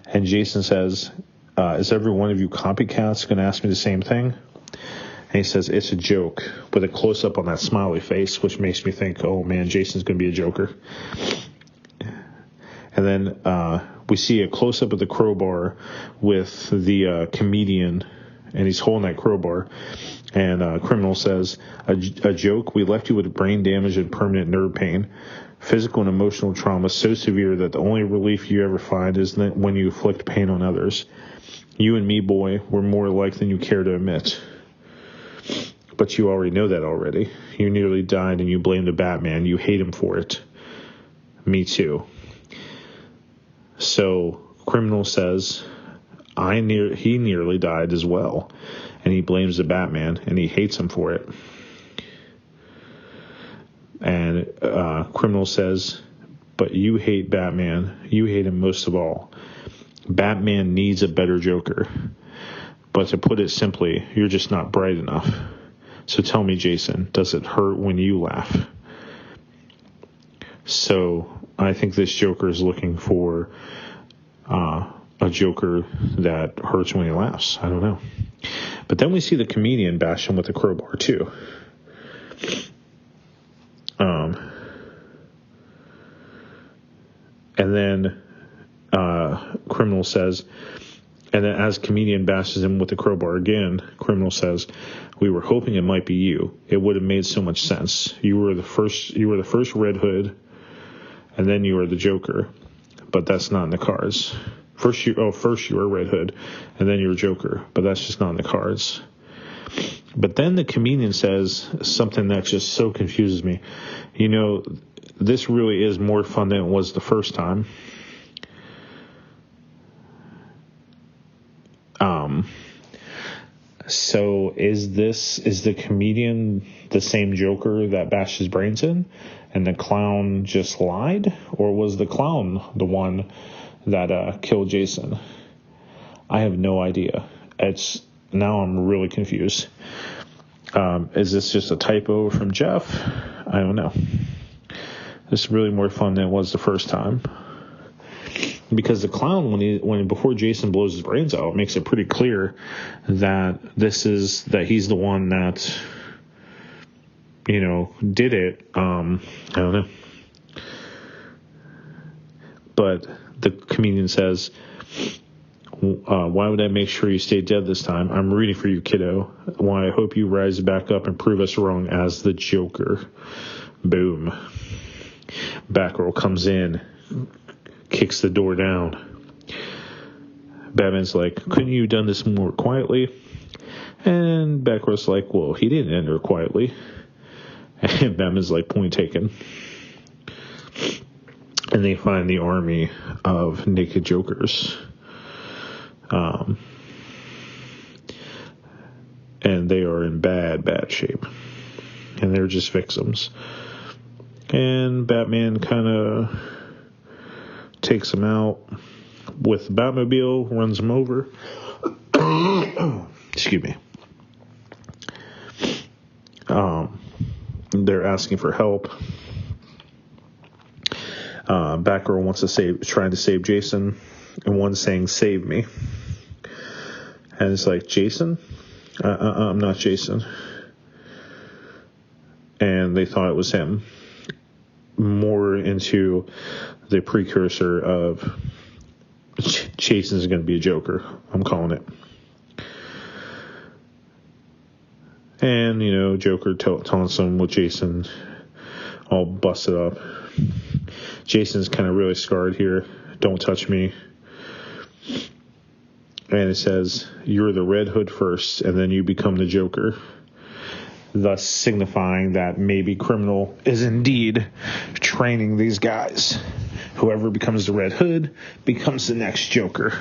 Speaker 9: And Jason says, is every one of you copycats going to ask me the same thing? And he says, it's a joke, with a close-up on that smiley face, which makes me think, oh, man, Jason's going to be a Joker. And then we see a close-up of the crowbar with the comedian, and he's holding that crowbar. And criminal says, a joke, we left you with brain damage and permanent nerve pain. Physical and emotional trauma so severe that the only relief you ever find is when you inflict pain on others. You and me, boy, were more alike than you care to admit. But you already know that already. You nearly died and you blame the Batman. You hate him for it. Me too. So, criminal says, he nearly died as well. And he blames the Batman and he hates him for it. And criminal says, but you hate Batman. You hate him most of all. Batman needs a better Joker. But to put it simply, you're just not bright enough. So tell me, Jason, does it hurt when you laugh? So I think this Joker is looking for a Joker that hurts when he laughs. I don't know. But then we see the comedian bash him with a crowbar, too. And then criminal says, and then as comedian bashes him with the crowbar again, criminal says, we were hoping it might be you. It would have made so much sense. You were the first Red Hood, and then you were the Joker. But that's not in the cards. First you were Red Hood, and then you were Joker. But that's just not in the cards. But then the comedian says something that just so confuses me. You know, this really is more fun than it was the first time. So is the comedian the same Joker that bashed his brains in, and the clown just lied, or was the clown the one that killed Jason? I have no idea. Now I'm really confused. Is this just a typo from Jeff? I don't know. This is really more fun than it was the first time. Because the clown, before Jason blows his brains out, makes it pretty clear that he's the one that, did it. I don't know. But the comedian says, why would I make sure you stay dead this time? I'm rooting for you, kiddo. Why, I hope you rise back up and prove us wrong as the Joker. Boom. Batgirl comes in, kicks the door down. Batman's like, couldn't you have done this more quietly? And Batgirl's like, well, he didn't enter quietly. And Batman's like, point taken. And they find the army of naked Jokers. And they are in bad shape. And they're just victims. And Batman kind of takes them out with the Batmobile, runs them over. Excuse me. They're asking for help. Batgirl wants to trying to save Jason, and one's saying, "Save me." And it's like, Jason? I'm not Jason. And they thought it was him. More into the precursor of Jason's going to be a Joker. I'm calling it. And, Joker taunts him with Jason all busted up. Jason's kind of really scarred here. Don't touch me. And it says, you're the Red Hood first, and then you become the Joker. Thus signifying that maybe Criminal is indeed training these guys. Whoever becomes the Red Hood becomes the next Joker.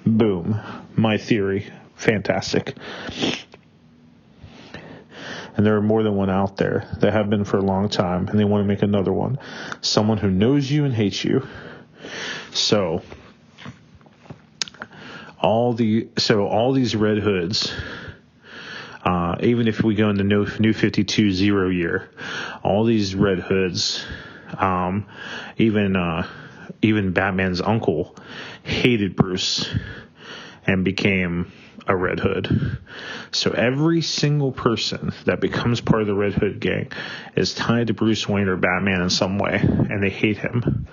Speaker 9: Boom. My theory. Fantastic. And there are more than one out there that have been for a long time, and they want to make another one. Someone who knows you and hates you. So all these Red Hoods, even if we go into New 52 0 year, all these Red Hoods, even Batman's uncle hated Bruce and became a Red Hood. So every single person that becomes part of the Red Hood gang is tied to Bruce Wayne or Batman in some way, and they hate him.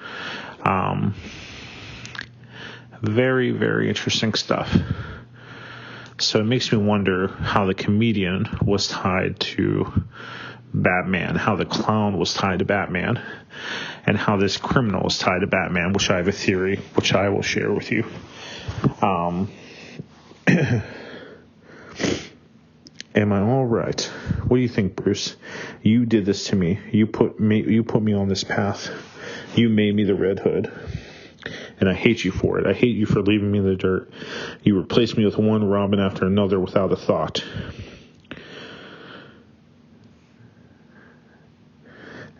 Speaker 9: Very, very interesting stuff. So it makes me wonder how the comedian was tied to Batman, how the clown was tied to Batman, and how this criminal was tied to Batman, which I have a theory, which I will share with you. Am I all right? What do you think, Bruce? You did this to me. You put me on this path. You made me the Red Hood. And I hate you for it. I hate you for leaving me in the dirt. You replaced me with one Robin after another without a thought.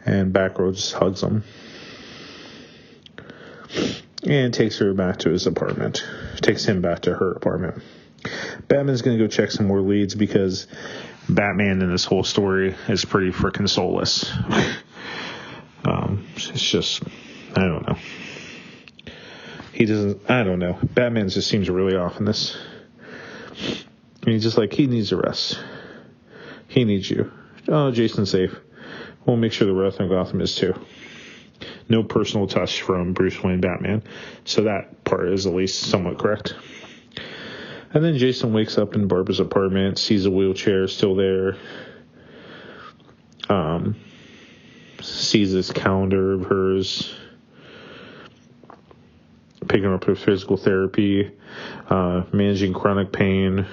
Speaker 9: And Batgirl just hugs him. And takes her back to his apartment. Takes him back to her apartment. Batman's going to go check some more leads because Batman in this whole story is pretty freaking soulless. It's just, I don't know. I don't know. Batman just seems really off in this. And he's just like, he needs a rest. He needs you. Oh, Jason's safe. We'll make sure the rest of Gotham is too. No personal touch from Bruce Wayne Batman. So that part is at least somewhat correct. And then Jason wakes up in Barbara's apartment, sees a wheelchair still there, sees this calendar of hers, picking up her physical therapy, managing chronic pain.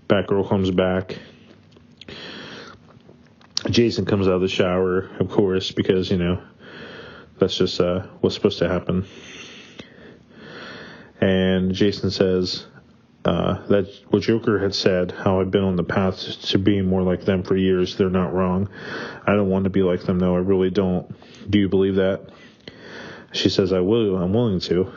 Speaker 9: Batgirl comes back. Jason comes out of the shower, of course, because, that's just what's supposed to happen. And Jason says that what Joker had said, how I've been on the path to being more like them for years. They're not wrong. I don't want to be like them, though. I really don't. Do you believe that? She says, I'm willing to.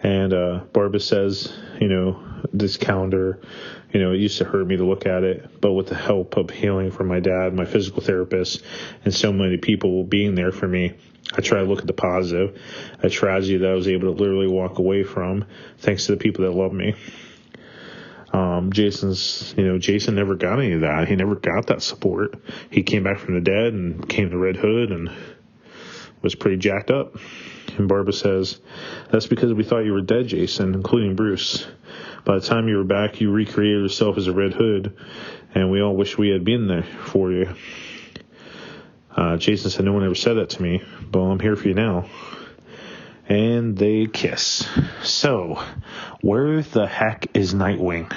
Speaker 9: And Barbara says, this calendar, it used to hurt me to look at it, but with the help of healing from my dad, my physical therapist, and so many people being there for me, I try to look at the positive, a tragedy that I was able to literally walk away from, thanks to the people that love me. Jason never got any of that. He never got that support. He came back from the dead and came to Red Hood and was pretty jacked up. And Barbara says, that's because we thought you were dead, Jason, including Bruce. By the time you were back, you recreated yourself as a Red Hood, and we all wish we had been there for you. Jason said, no one ever said that to me, but I'm here for you now. And they kiss. So, where the heck is Nightwing?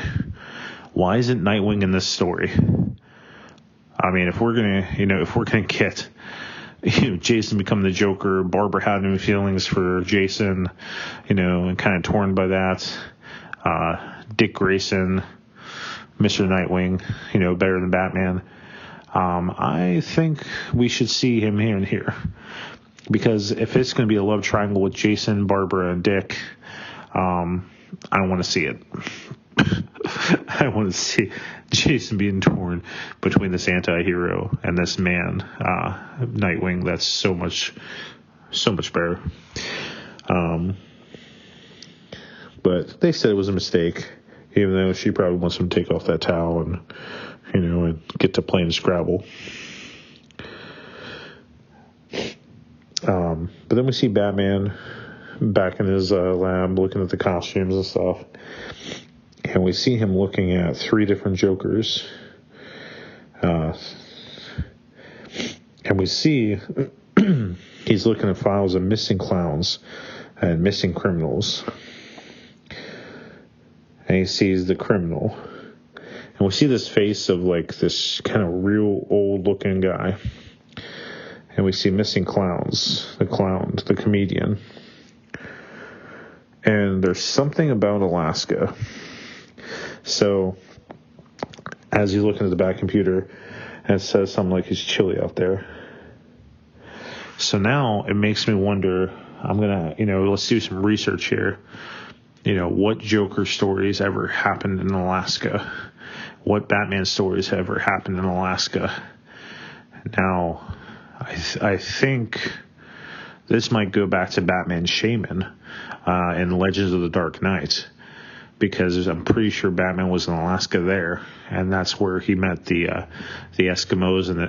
Speaker 9: Why isn't Nightwing in this story? I mean, if we're gonna get, Jason become the Joker, Barbara had no feelings for Jason, and kind of torn by that. Dick Grayson, Mr. Nightwing, better than Batman. I think we should see him here and here. Because if it's going to be a love triangle with Jason, Barbara, and Dick, I don't want to see it. I want to see Jason being torn between this anti-hero and this man, Nightwing. That's so much better. But they said it was a mistake, even though she probably wants him to take off that towel and, and get to playing Scrabble. But then we see Batman back in his lab looking at the costumes and stuff. And we see him looking at 3 different Jokers. And we see he's looking at files of missing clowns and missing criminals. And he sees the criminal. And we see this face of like this kind of real old looking guy. And we see missing clowns, the comedian. And there's something about Alaska. So, as he's looking at the back computer, and it says something like it's chilly out there. So now it makes me wonder, I'm going to, let's do some research here. What Joker stories ever happened in Alaska? What Batman stories ever happened in Alaska? Now, I think this might go back to Batman's shaman in Legends of the Dark Knight, because I'm pretty sure Batman was in Alaska there, and that's where he met the Eskimos and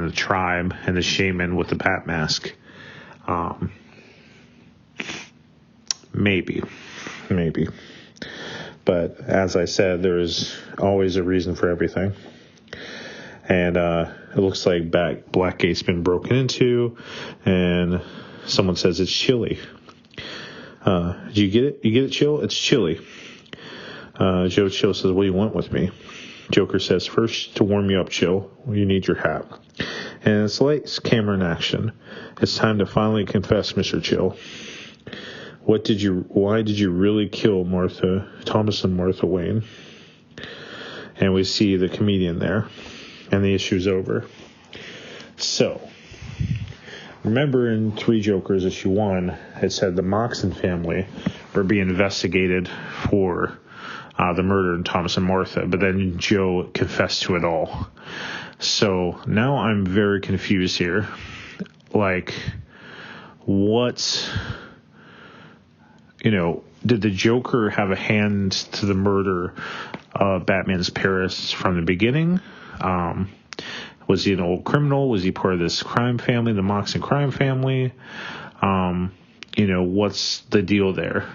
Speaker 9: the tribe and the shaman with the bat mask. Maybe. But as I said, there is always a reason for everything. And it looks like Blackgate's been broken into, and someone says it's chilly. Do you get it? You get it, Chill? It's chilly. Joe Chill says, what do you want with me? Joker says, first, to warm you up, Chill, you need your hat. And it's lights, camera, and action. It's time to finally confess, Mr. Chill. Why did you really kill Thomas and Martha Wayne? And we see the comedian there. And the issue's over. So, remember in 3 Jokers issue 1, it said the Moxon family were being investigated for the murder of Thomas and Martha, but then Joe confessed to it all. So now I'm very confused here. Like, what, did the Joker have a hand to the murder of Batman's parents from the beginning? Was he an old criminal? Was he part of this crime family, the Moxon crime family? What's the deal there?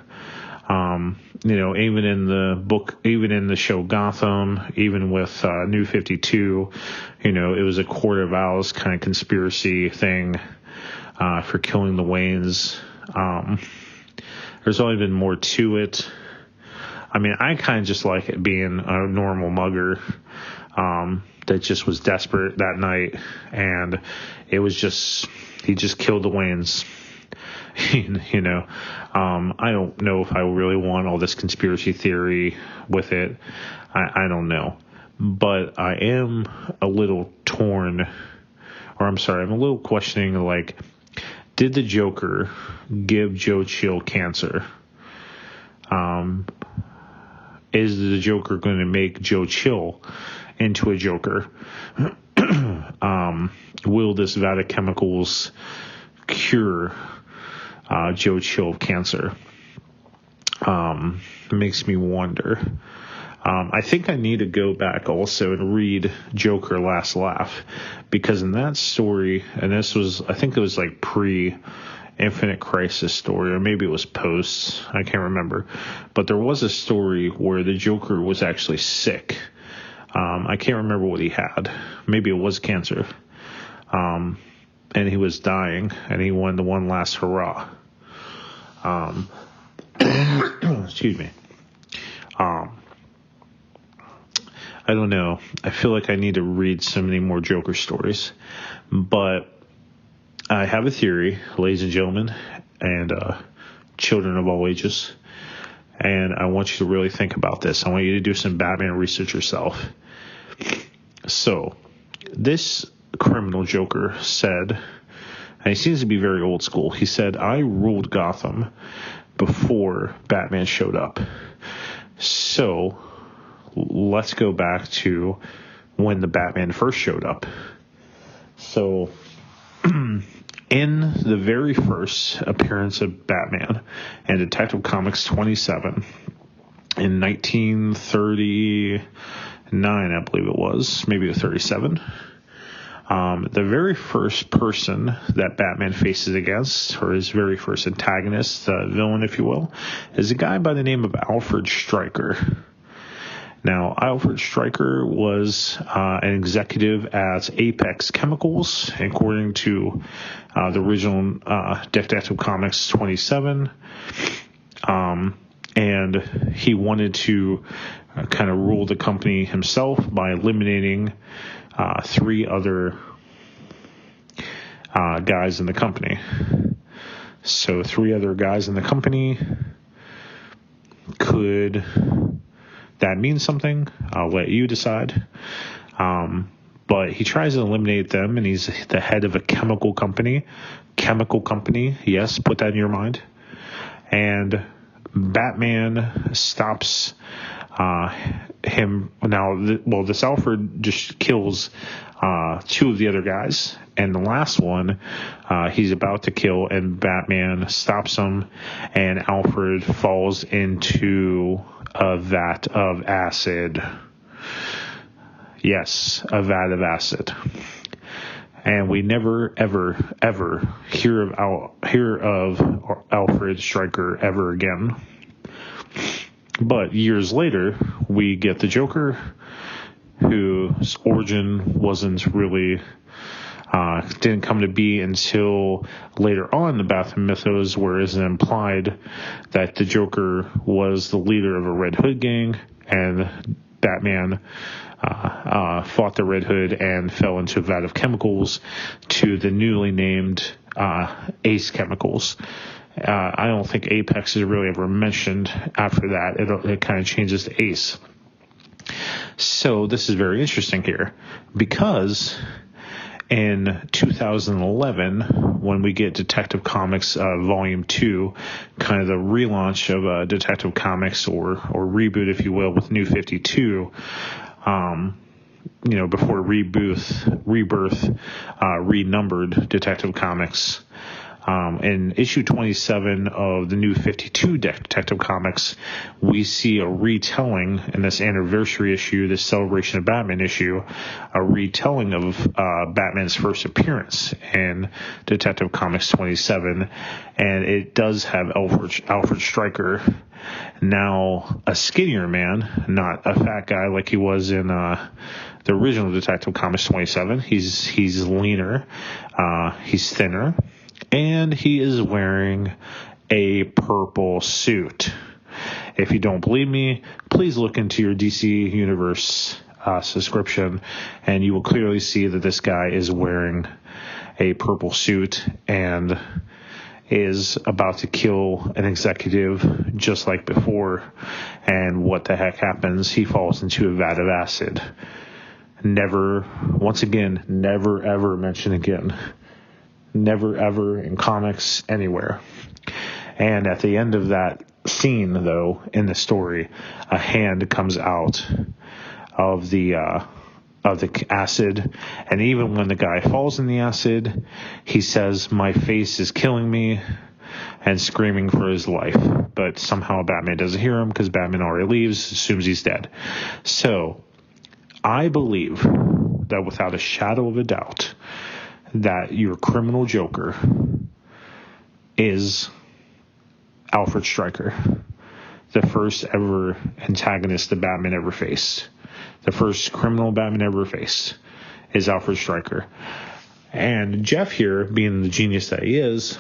Speaker 9: Even in the book, even in the show Gotham, even with New 52, it was a Court of Owls kind of conspiracy thing for killing the Waynes. There's only been more to it. I mean, I kind of just like it being a normal mugger that just was desperate that night, and it was just, he just killed the Waynes. I don't know if I really want all this conspiracy theory with it. I don't know. But I am a little torn, I'm a little questioning, like, did the Joker give Joe Chill cancer? Is the Joker going to make Joe Chill into a Joker? Will this vat of chemicals cure Joe Chill of cancer? Makes me wonder. I think I need to go back also and read Joker Last Laugh, because in that story, and this was, I think it was like pre-Infinite Crisis story, or maybe it was post, I can't remember, but there was a story where the Joker was actually sick. I can't remember what he had. Maybe it was cancer. and he was dying, and he won the one last hurrah. Excuse me. I don't know. I feel like I need to read so many more Joker stories, but I have a theory, ladies and gentlemen, and children of all ages, and I want you to really think about this. I want you to do some Batman research yourself. So, this criminal Joker said, and he seems to be very old school, he said, I ruled Gotham before Batman showed up. So, let's go back to when the Batman first showed up. So, in the very first appearance of Batman in Detective Comics 27 in 1939, I believe it was, maybe 37, the very first person that Batman faces against, or his very first antagonist, villain, if you will, is a guy by the name of Alfred Stryker. Now, Alfred Stryker was an executive at Apex Chemicals, according to the original Detective Comics 27. And he wanted to kind of rule the company himself by eliminating 3 other guys in the company. So 3 other guys in the company. Could that mean something? I'll let you decide. But he tries to eliminate them, and he's the head of a chemical company. Yes, put that in your mind. And Batman stops him. Now, this Alfred just kills 2 of the other guys, and the last one he's about to kill, and Batman stops him, and Alfred falls into a vat of acid. Yes, a vat of acid. And we never, ever, ever hear of Alfred Stryker ever again. But years later, we get the Joker, whose origin wasn't really didn't come to be until later on in the Batman mythos, where it's implied that the Joker was the leader of a Red Hood gang, and Batman fought the Red Hood and fell into a vat of chemicals to the newly named Ace Chemicals. I don't think Apex is really ever mentioned after that. It kind of changes to Ace. So this is very interesting here, because in 2011, when we get Detective Comics Volume 2, kind of the relaunch of Detective Comics, or reboot, if you will, with New 52, before Rebirth renumbered Detective Comics. In issue 27 of the New 52 Detective Comics, we see a retelling in this anniversary issue, this Celebration of Batman issue, a retelling of Batman's first appearance in Detective Comics 27, and it does have Alfred Stryker, now a skinnier man, not a fat guy like he was in the original Detective Comics 27. He's leaner, he's thinner, and he is wearing a purple suit. If you don't believe me, please look into your DC Universe subscription, and you will clearly see that this guy is wearing a purple suit and is about to kill an executive just like before. And what the heck happens? He falls into a vat of acid. Never ever mention again. Never ever in comics anywhere. And at the end of that scene, though, in the story, a hand comes out of the acid, and even when the guy falls in the acid, he says, "My face is killing me," and screaming for his life. But somehow Batman doesn't hear him, because Batman already leaves, assumes he's dead. So I believe that without a shadow of a doubt, that your criminal Joker is Alfred Stryker, the first ever antagonist that Batman ever faced. The first criminal Batman ever faced is Alfred Stryker. And Jeff here, being the genius that he is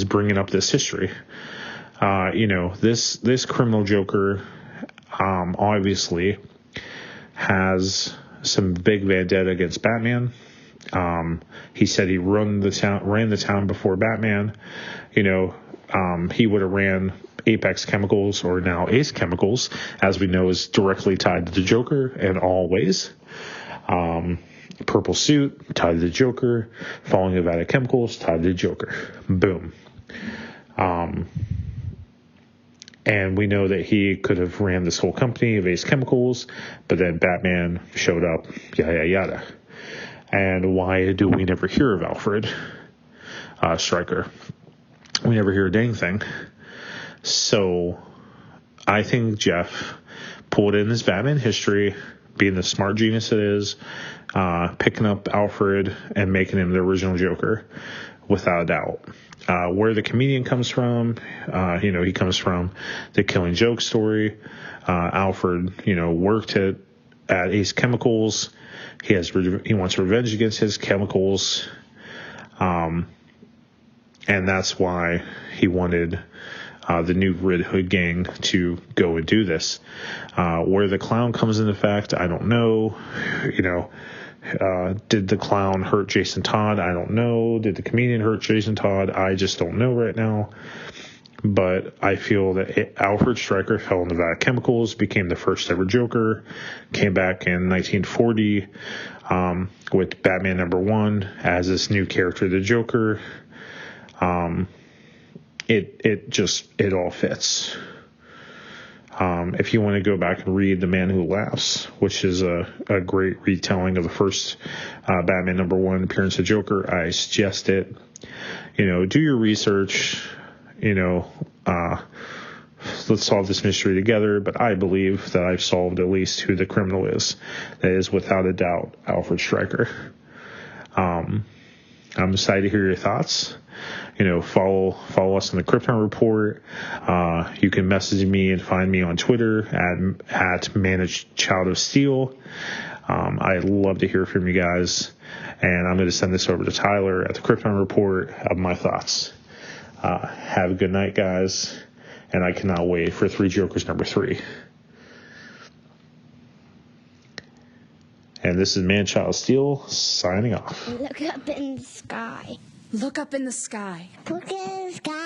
Speaker 9: bringing up this history. This criminal Joker obviously has some big vendetta against Batman. He said he ran the town before Batman. He would have ran Apex Chemicals, or now Ace Chemicals, as we know, is directly tied to the Joker in all ways. Purple suit, tied to the Joker. Falling Nevada Chemicals, tied to the Joker. Boom. And we know that he could have ran this whole company of Ace Chemicals, but then Batman showed up, yada, yada. And why do we never hear of Alfred Stryker? We never hear a dang thing. So I think Jeff pulled in his Batman history, being the smart genius it is, picking up Alfred and making him the original Joker, without a doubt. Where the comedian comes from, he comes from the Killing Joke story. Alfred, worked at Ace Chemicals. He wants revenge against his chemicals. And that's why he wanted the new Red Hood gang to go and do this. Where the clown comes into effect, I don't know. Did the clown hurt Jason Todd? I don't know. Did the comedian hurt Jason Todd? I just don't know right now. But I feel that Alfred Stryker fell in Nevada Chemicals, became the first ever Joker, came back in 1940 with Batman #1 as this new character, the Joker. It all fits. If you want to go back and read The Man Who Laughs, which is a great retelling of the first Batman #1 appearance of Joker, I suggest it. Do your research. Let's solve this mystery together. But I believe that I've solved at least who the criminal is. That is, without a doubt, Alfred Stryker. I'm excited to hear your thoughts. Follow us on the Krypton Report. You can message me and find me on Twitter at Managed Child of Steel. I'd love to hear from you guys. And I'm going to send this over to Tyler at the Krypton Report of my thoughts. Have a good night, guys. And I cannot wait for Three Jokers #3. And this is Man Child of Steel signing off.
Speaker 1: Look up in the sky.
Speaker 6: Look up in the sky.
Speaker 1: Look in the sky.